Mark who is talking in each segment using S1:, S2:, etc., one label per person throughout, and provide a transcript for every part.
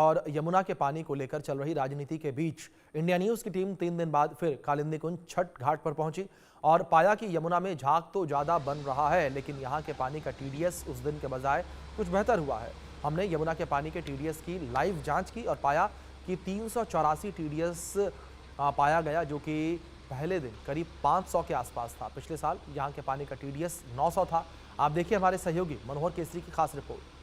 S1: और यमुना के पानी को लेकर चल रही राजनीति के बीच इंडिया न्यूज की टीम 3 दिन बाद फिर कालिंदी कुंज छठ घाट पर पहुंची और पाया कि यमुना में झाग तो ज्यादा बन रहा है, लेकिन यहां के पानी का टीडीएस उस दिन के बजाय कुछ बेहतर हुआ है। हमने यमुना के पानी के टीडीएस की लाइव जांच की और पाया कि 384 टीडीएस पाया गया, जो कि पहले दिन करीब 500 के आसपास था। पिछले साल यहाँ के पानी का टीडीएस 900 था। आप देखिए हमारे सहयोगी मनोहर केसरी की खास रिपोर्ट।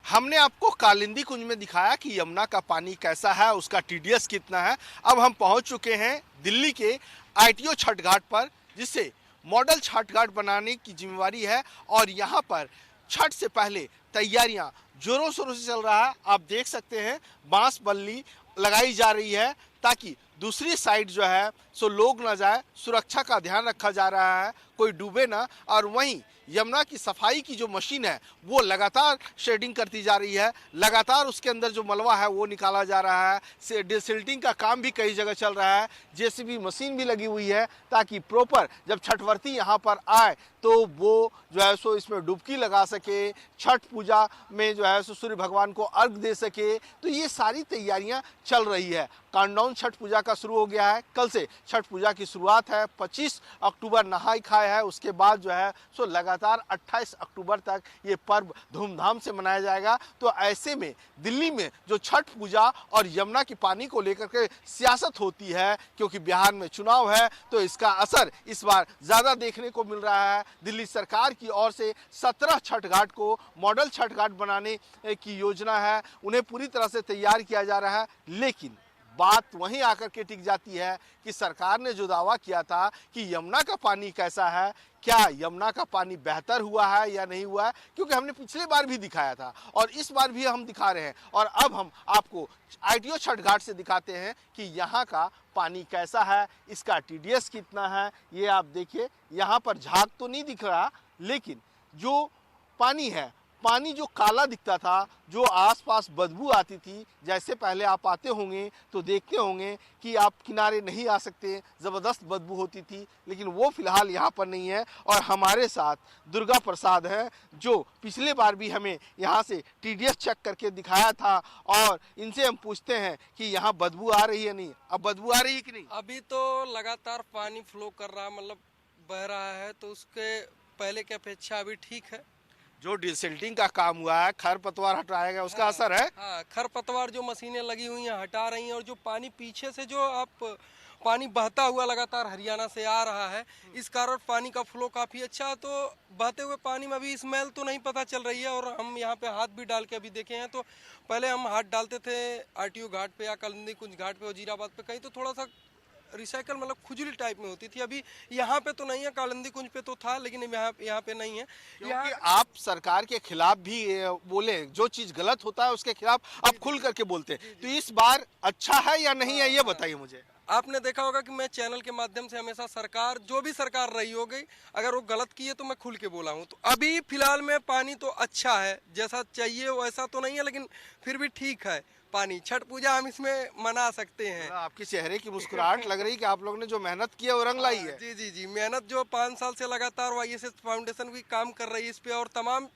S2: हमने आपको कालिंदी कुंज में दिखाया कि यमुना का पानी कैसा है, उसका टीडीएस कितना है। अब हम पहुंच चुके हैं दिल्ली के आईटीओ छठ घाट पर, जिससे मॉडल छठ घाट बनाने की जिम्मेवारी है और यहां पर छठ से पहले तैयारियां जोरों शोरों से चल रहा है। आप देख सकते हैं बांस बल्ली लगाई जा रही है ताकि दूसरी साइड जो है सो लोग ना जाए, सुरक्षा का ध्यान रखा जा रहा है, कोई डूबे ना। और वहीं यमुना की सफाई की जो मशीन है वो लगातार शेडिंग करती जा रही है, लगातार उसके अंदर जो मलबा है वो निकाला जा रहा है। डिसिल्टिंग का काम भी कई जगह चल रहा है, जेसीबी मशीन भी लगी हुई है ताकि प्रॉपर जब छठवर्ती यहाँ पर आए तो वो जो है सो इसमें डुबकी लगा सके, छठ पूजा में जो है सो सूर्य भगवान को अर्घ दे सके। तो ये सारी तैयारियां चल रही है। काउंटडाउन छठ पूजा का शुरू हो गया है। कल से छठ पूजा की शुरुआत है। 25 अक्टूबर नहाई खाए है, उसके बाद जो है सो लगातार 28 अक्टूबर तक ये पर्व धूमधाम से मनाया जाएगा। तो ऐसे में दिल्ली में जो छठ पूजा और यमुना की पानी को लेकर के सियासत होती है, क्योंकि बिहार में चुनाव है, तो इसका असर इस बार ज़्यादा देखने को मिल रहा है। दिल्ली सरकार की ओर से 17 छठ घाट को मॉडल छठ घाट बनाने की योजना है, उन्हें पूरी तरह से तैयार किया जा रहा है। लेकिन बात वहीं आकर के टिक जाती है कि सरकार ने जो दावा किया था कि यमुना का पानी कैसा है, क्या यमुना का पानी बेहतर हुआ है या नहीं हुआ है, क्योंकि हमने पिछले बार भी दिखाया था और इस बार भी हम दिखा रहे हैं। और अब हम आपको आईटीओ छठ घाट से दिखाते हैं कि यहाँ का पानी कैसा है, इसका टीडीएस कितना है। ये आप देखिए, यहाँ पर झाग तो नहीं दिख रहा, लेकिन जो पानी है, पानी जो काला दिखता था, जो आसपास बदबू आती थी, जैसे पहले आप आते होंगे तो देखते होंगे कि आप किनारे नहीं आ सकते, ज़बरदस्त बदबू होती थी, लेकिन वो फिलहाल यहाँ पर नहीं है। और हमारे साथ दुर्गा प्रसाद है, जो पिछले बार भी हमें यहाँ से टीडीएस चेक करके दिखाया था, और इनसे हम पूछते हैं कि यहाँ बदबू आ रही है नहीं। अब बदबू आ रही है कि नहीं?
S3: अभी तो लगातार पानी फ्लो कर रहा, मतलब बह रहा है, तो उसके पहले की अपेक्षा अभी ठीक है।
S2: जो डिसिल्टिंग का काम हुआ है, खरपतवार हटाया गया, उसका असर है।
S3: हाँ, खरपतवार जो मशीनें लगी हुई हैं हटा रही हैं, और जो पानी पीछे से जो आप पानी बहता हुआ लगातार हरियाणा से आ रहा है, इस कारण पानी का फ्लो काफ़ी अच्छा है। तो बहते हुए पानी में अभी स्मेल तो नहीं पता चल रही है। और हम यहाँ पे हाथ भी डाल के अभी देखे हैं, तो पहले हम हाथ डालते थे आरटीओ घाट पे या कालिंदी कुंज घाट पे, वजीराबाद पे कहीं, तो थोड़ा सा रिसाइकल मतलब खुजली टाइप में होती थी। अभी यहाँ पे तो नहीं है, कालिंदी कुंज पे तो था, लेकिन यहाँ पे नहीं है।
S2: क्योंकि आप सरकार के खिलाफ भी बोले, जो चीज गलत होता है उसके खिलाफ आप खुल करके बोलते हैं। तो इस बार अच्छा है या नहीं है, ये बताइए मुझे।
S3: आपने देखा होगा कि मैं चैनल के माध्यम से हमेशा सरकार, जो भी सरकार रही होगी, अगर वो गलत की है तो मैं खुल के बोला हूँ। तो अभी फिलहाल में पानी तो अच्छा है, जैसा चाहिए वैसा तो नहीं है, लेकिन फिर भी ठीक है पानी। छठ पूजा हम इसमें मना सकते हैं।
S2: आपके चेहरे की मुस्कुराहट लग रही कि आप लोगों ने जो मेहनत की है वो रंग लाई है।
S3: जी जी जी, मेहनत जो 5 साल से लगातार वाईएसएस फाउंडेशन भी काम कर रही है इस पे, और तमाम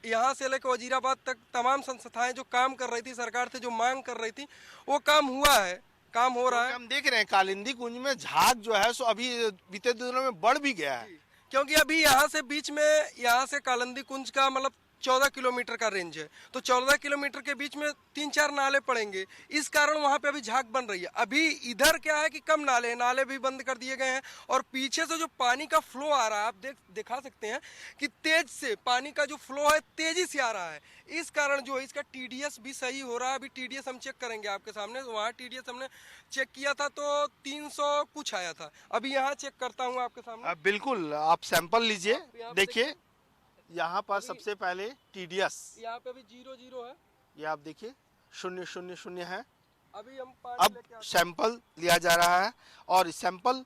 S3: यहाँ से लेकर वजीराबाद तक तमाम संस्थाएं जो काम कर रही थी, सरकार से जो मांग कर रही थी, वो काम हुआ है, काम हो रहा है।
S2: हम देख रहे हैं कालिंदी कुंज में झाग जो है सो अभी बीते दिनों में बढ़ भी गया है,
S3: क्योंकि अभी यहाँ से बीच में, यहाँ से कालिंदी कुंज का मतलब 14 किलोमीटर का रेंज है, तो 14 किलोमीटर के बीच में 3-4 नाले पड़ेंगे, इस कारण वहाँ पे अभी झाग बन रही है। अभी इधर क्या है कि कम नाले हैं, नाले भी बंद कर दिए गए हैं, और पीछे से जो पानी का फ्लो आ रहा है, आप दिखा सकते हैं कि तेज से पानी का जो फ्लो है तेजी से आ रहा है। इस कारण जो है इसका टीडीएस भी सही हो रहा है। अभी टीडीएस हम चेक करेंगे आपके सामने। वहाँ टीडीएस हमने चेक किया था तो 300 कुछ आया था। अभी यहाँ चेक करता हूँ आपके सामने।
S2: बिल्कुल, आप सैंपल लीजिए, देखिए यहाँ पर सबसे पहले टीडीएस,
S3: यहाँ पे भी 0-0 है,
S2: ये आप देखिए 0-0-0 है।
S3: अभी हम
S2: अब सैंपल लिया जा रहा है और इस सैंपल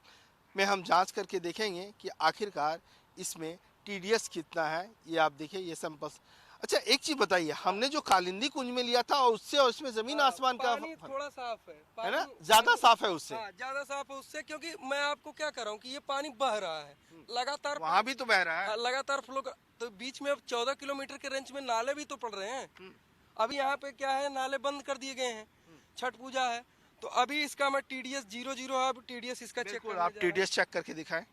S2: में हम जांच करके देखेंगे कि आखिरकार इसमें टीडीएस कितना है। ये आप देखिए, ये सैंपल अच्छा एक चीज बताइए, हमने जो कालिंदी कुंज में लिया था और उससे और इसमें जमीन आसमान का
S3: पानी थोड़ा साफ है,
S2: है ना,
S3: पानी
S2: ज्यादा साफ है उससे।
S3: हाँ, ज्यादा साफ है उससे, क्योंकि मैं आपको क्या कर रहा हूँ कि ये पानी बह रहा है लगातार,
S2: वहां भी तो बह रहा है।
S3: हाँ, लगातार फ्लो कर, तो बीच में अब 14 किलोमीटर के रेंज में नाले भी तो पड़ रहे हैं। अभी यहाँ पे क्या है, नाले बंद कर दिए गए हैं, छठ पूजा है, तो अभी इसका मैं TDS 00 है, अब TDS इसका चेक
S2: बिल्कुल,
S3: करने
S2: आप
S3: जा रहा हूं।
S2: टीडीएस चेक करके दिखाएं।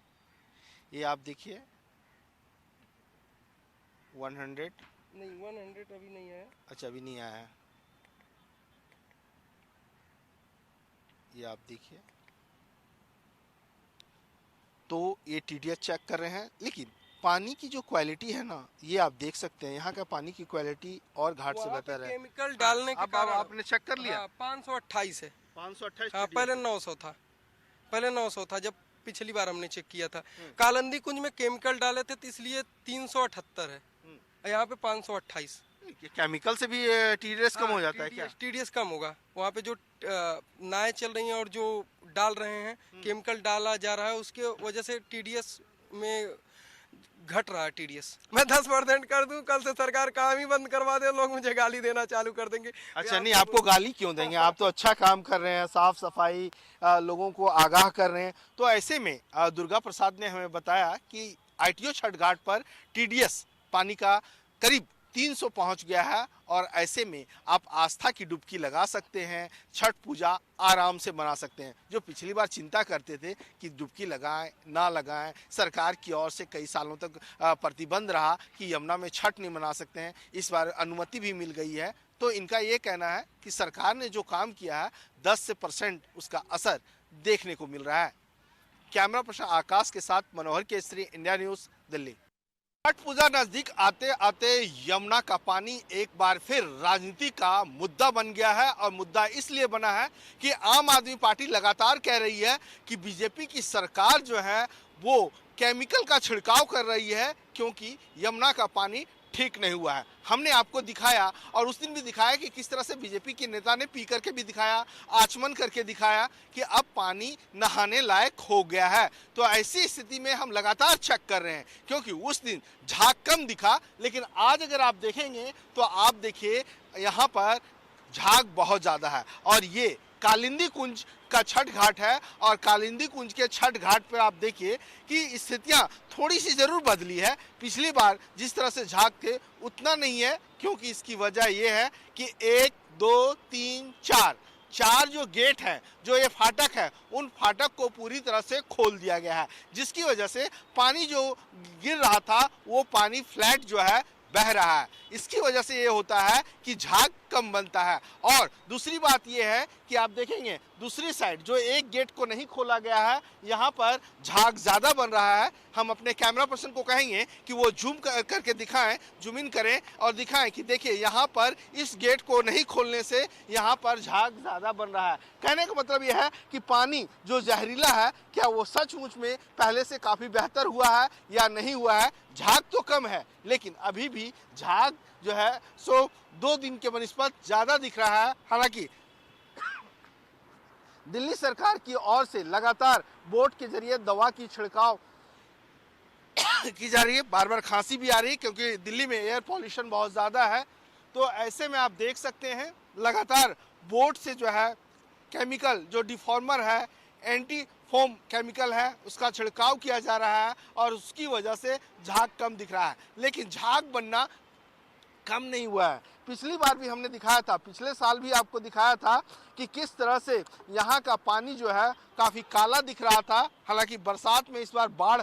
S2: ये आप देखिए 100।
S3: नहीं 100 अभी नहीं है।
S2: अच्छा अभी नहीं आया है, ये आप देखिए। तो ये टीडीएस चेक कर रहे हैं, लेकिन पानी की जो क्वालिटी है ना, ये आप देख सकते हैं यहाँ का पानी की क्वालिटी और घाट से
S3: वहाँ पे
S2: बेहतर है।
S3: केमिकल डालने के
S2: अब
S3: कारण
S2: आपने चेक कर लिया?
S3: 528 है।
S2: 528।
S3: हाँ, पहले 900 था, पहले 900 था जब पिछली बार हमने चेक किया था। कालंदी कुंज में केमिकल डाले थे तो इसलिए 378 है, यहाँ पे 528।
S2: केमिकल से भी टीडीएस कम हो जाता है क्या?
S3: TDS कम होगा, वहाँ पे जो नाएं चल रही हैं और जो डाल रहे हैं, केमिकल डाला जा रहा है, उसके वजह से TDS में घट रहा है। TDS मैं 10% कर दूं, कल से सरकार काम ही बंद करवा दे, लोग मुझे गाली देना चालू कर देंगे।
S2: अच्छा नहीं, आपको गाली क्यों देंगे, आप तो अच्छा काम कर रहे हैं, साफ सफाई लोगों को आगाह कर रहे हैं। तो ऐसे में दुर्गा प्रसाद ने हमें बताया कि ITO छठ घाट पर TDS पानी का करीब 300 पहुंच गया है, और ऐसे में आप आस्था की डुबकी लगा सकते हैं, छठ पूजा आराम से मना सकते हैं। जो पिछली बार चिंता करते थे कि डुबकी लगाएं ना लगाएं, सरकार की ओर से कई सालों तक प्रतिबंध रहा कि यमुना में छठ नहीं मना सकते हैं, इस बार अनुमति भी मिल गई है। तो इनका ये कहना है कि सरकार ने जो काम किया है 10% उसका असर देखने को मिल रहा है। कैमरा पर्सन आकाश के साथ मनोहर केसरी, इंडिया न्यूज, दिल्ली। छठ पूजा नजदीक आते आते यमुना का पानी एक बार फिर राजनीति का मुद्दा बन गया है, और मुद्दा इसलिए बना है कि आम आदमी पार्टी लगातार कह रही है कि बीजेपी की सरकार जो है वो केमिकल का छिड़काव कर रही है, क्योंकि यमुना का पानी ठीक नहीं हुआ है। हमने आपको दिखाया, और उस दिन भी दिखाया कि किस तरह से बीजेपी के नेता ने पी करके भी दिखाया, आचमन करके दिखाया कि अब पानी नहाने लायक हो गया है। तो ऐसी स्थिति में हम लगातार चेक कर रहे हैं, क्योंकि उस दिन झाग कम दिखा, लेकिन आज अगर आप देखेंगे तो आप देखिए यहाँ पर झाग बहुत ज़्यादा है। और ये कालिंदी कुंज का छठ घाट है, और कालिंदी कुंज के छठ घाट पर आप देखिए कि स्थितियां थोड़ी सी जरूर बदली है। पिछली बार जिस तरह से झाग थे उतना नहीं है, क्योंकि इसकी वजह यह है कि 1 2 3 4 जो गेट हैं, जो ये फाटक है, उन फाटक को पूरी तरह से खोल दिया गया है, जिसकी वजह से पानी जो गिर रहा था वो पानी फ्लैट जो है बह रहा है। इसकी वजह से ये होता है कि झाग कम बनता है। और दूसरी बात ये है कि आप देखेंगे दूसरी साइड जो एक गेट को नहीं खोला गया है, यहाँ पर झाग ज़्यादा बन रहा है। हम अपने कैमरा पर्सन को कहेंगे कि वो जूम करके दिखाएं, जूम इन करें और दिखाएं कि देखिए यहाँ पर इस गेट को नहीं खोलने से यहाँ पर झाग ज़्यादा बन रहा है। कहने का मतलब यह है कि पानी जो जहरीला है, क्या वो सचमुच में पहले से काफ़ी बेहतर हुआ है या नहीं हुआ है। झाग तो कम है, लेकिन अभी भी झाग जो है सो 2 दिन के बनिस्पत ज़्यादा दिख रहा है। हालांकि दिल्ली सरकार की ओर से लगातार बोट के जरिए दवा की छिड़काव की जा रही है। बार बार खांसी भी आ रही है, क्योंकि दिल्ली में एयर पॉल्यूशन बहुत ज़्यादा है। तो ऐसे में आप देख सकते हैं लगातार बोट से जो है केमिकल, जो डिफॉर्मर है, एंटी फोम केमिकल है, उसका छिड़काव किया जा रहा है, और उसकी वजह से झाग कम दिख रहा है। लेकिन झाग बनना कम नहीं हुआ है। पिछली बार भी हमने दिखाया था, पिछले साल भी आपको दिखाया था कि किस तरह से यहाँ का पानी जो है काफ़ी काला दिख रहा था। हालांकि बरसात में इस बार बाढ़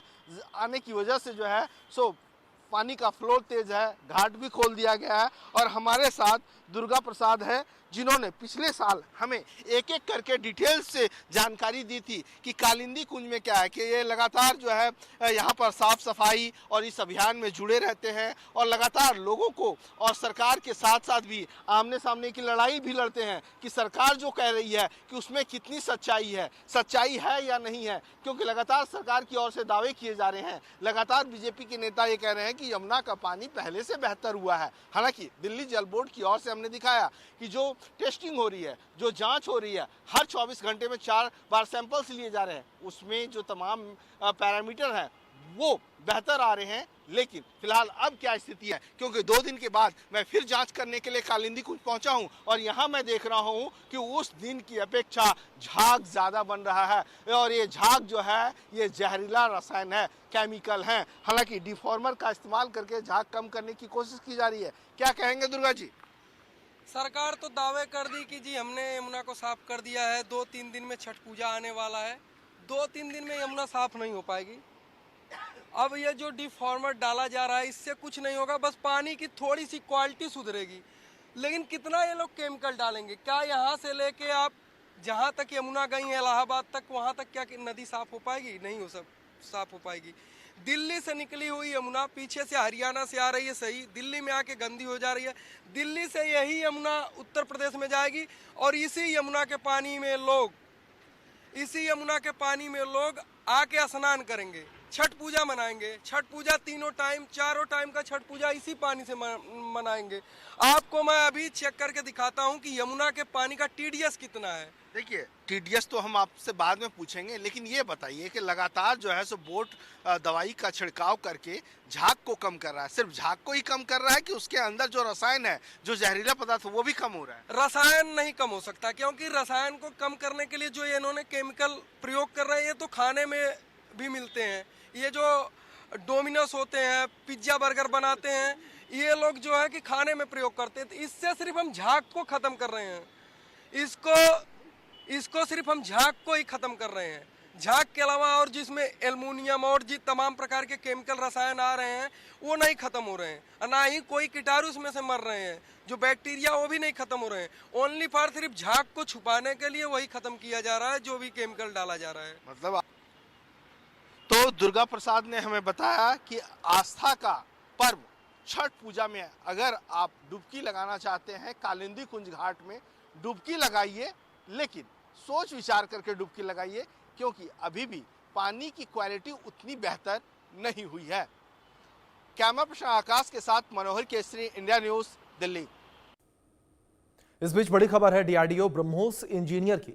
S2: आने की वजह से जो है सो पानी का फ्लो तेज है, घाट भी खोल दिया गया है। और हमारे साथ दुर्गा प्रसाद है, जिन्होंने पिछले साल हमें एक एक करके डिटेल से जानकारी दी थी कि कालिंदी कुंज में क्या है, कि ये लगातार जो है यहाँ पर साफ सफाई और इस अभियान में जुड़े रहते हैं, और लगातार लोगों को और सरकार के साथ साथ भी आमने सामने की लड़ाई भी लड़ते हैं कि सरकार जो कह रही है कि उसमें कितनी सच्चाई है या नहीं है। क्योंकि लगातार सरकार की ओर से दावे किए जा रहे हैं, लगातार बीजेपी के नेता ये कह रहे हैं कि यमुना का पानी पहले से बेहतर हुआ है। हालांकि दिल्ली जल बोर्ड की ओर से हमने दिखाया कि जो टेस्टिंग हो रही है, जो जांच हो रही है, हर 24 घंटे में 4 बार सैंपल्स लिए जा रहे हैं, उसमें जो तमाम पैरामीटर है वो बेहतर आ रहे हैं। लेकिन फिलहाल अब क्या स्थिति है, क्योंकि 2 दिन के बाद मैं फिर जांच करने के लिए कालिंदी कुंज पहुंचा हूं और यहां मैं देख रहा हूं कि उस दिन की अपेक्षा झाग ज्यादा बन रहा है और ये झाग जो है ये जहरीला रसायन है, केमिकल है। हालांकि डिफॉर्मर का इस्तेमाल करके झाग कम करने की कोशिश की जा रही है। क्या कहेंगे दुर्गा जी?
S3: सरकार तो दावे कर दी कि जी हमने यमुना को साफ कर दिया है, 2-3 दिन में छठ पूजा आने वाला है। 2-3 दिन में यमुना साफ नहीं हो पाएगी। अब ये जो डिफॉर्मर डाला जा रहा है इससे कुछ नहीं होगा, बस पानी की थोड़ी सी क्वालिटी सुधरेगी। लेकिन कितना ये लोग केमिकल डालेंगे? क्या यहाँ से लेके आप जहाँ तक यमुना गई है इलाहाबाद तक, वहाँ तक क्या नदी साफ हो पाएगी? नहीं हो सब साफ हो पाएगी। दिल्ली से निकली हुई यमुना पीछे से हरियाणा से आ रही है, सही, दिल्ली में आके गंदी हो जा रही है। दिल्ली से यही यमुना उत्तर प्रदेश में जाएगी और इसी यमुना के पानी में लोग आके स्नान करेंगे, छठ पूजा मनाएंगे। छठ पूजा चारों टाइम का छठ पूजा इसी पानी से मनाएंगे। आपको मैं अभी चेक करके दिखाता हूं कि यमुना के पानी का टीडीएस कितना है।
S2: देखिए, टीडीएस तो हम आपसे बाद में पूछेंगे, लेकिन ये बताइए कि लगातार जो है सो बोट दवाई का छिड़काव करके झाग को कम कर रहा है। सिर्फ झाग को ही कम कर रहा है कि उसके अंदर जो रसायन है, जो जहरीला पदार्थ, वो भी कम हो रहा है?
S3: रसायन नहीं कम हो सकता, क्योंकि रसायन को कम करने के लिए जो इन्होंने केमिकल प्रयोग कर रहे हैं, ये तो खाने में भी मिलते हैं। ये जो डोमिनोस होते हैं, पिज्जा बर्गर बनाते हैं, ये लोग जो है कि खाने में प्रयोग करते हैं। तो इससे सिर्फ हम झाग को खत्म कर रहे हैं, इसको सिर्फ हम झाग को ही खत्म कर रहे हैं। झाग के अलावा और जिसमें एल्युमिनियम और जी तमाम प्रकार के केमिकल रसायन आ रहे हैं वो नहीं खत्म हो रहे हैं, ना ही कोई कीटाणु उसमें से मर रहे हैं। जो बैक्टीरिया वो भी नहीं खत्म हो रहे हैं। ओनली फॉर सिर्फ झाग को छुपाने के लिए वही खत्म किया जा रहा है, जो भी केमिकल डाला जा रहा है।
S2: मतलब तो दुर्गा प्रसाद ने हमें बताया कि आस्था का पर्व छठ पूजा में अगर आप डुबकी लगाना चाहते हैं, कालिंदी कुंज घाट में डुबकी लगाइए, लेकिन सोच विचार करके डुबकी लगाइए, क्योंकि अभी भी पानी की क्वालिटी उतनी बेहतर नहीं हुई है। कैमरा पर्सन आकाश के साथ मनोहर केसरी, इंडिया न्यूज, दिल्ली।
S1: इस बीच बड़ी खबर है डीआरडीओ ब्रह्मोस इंजीनियर की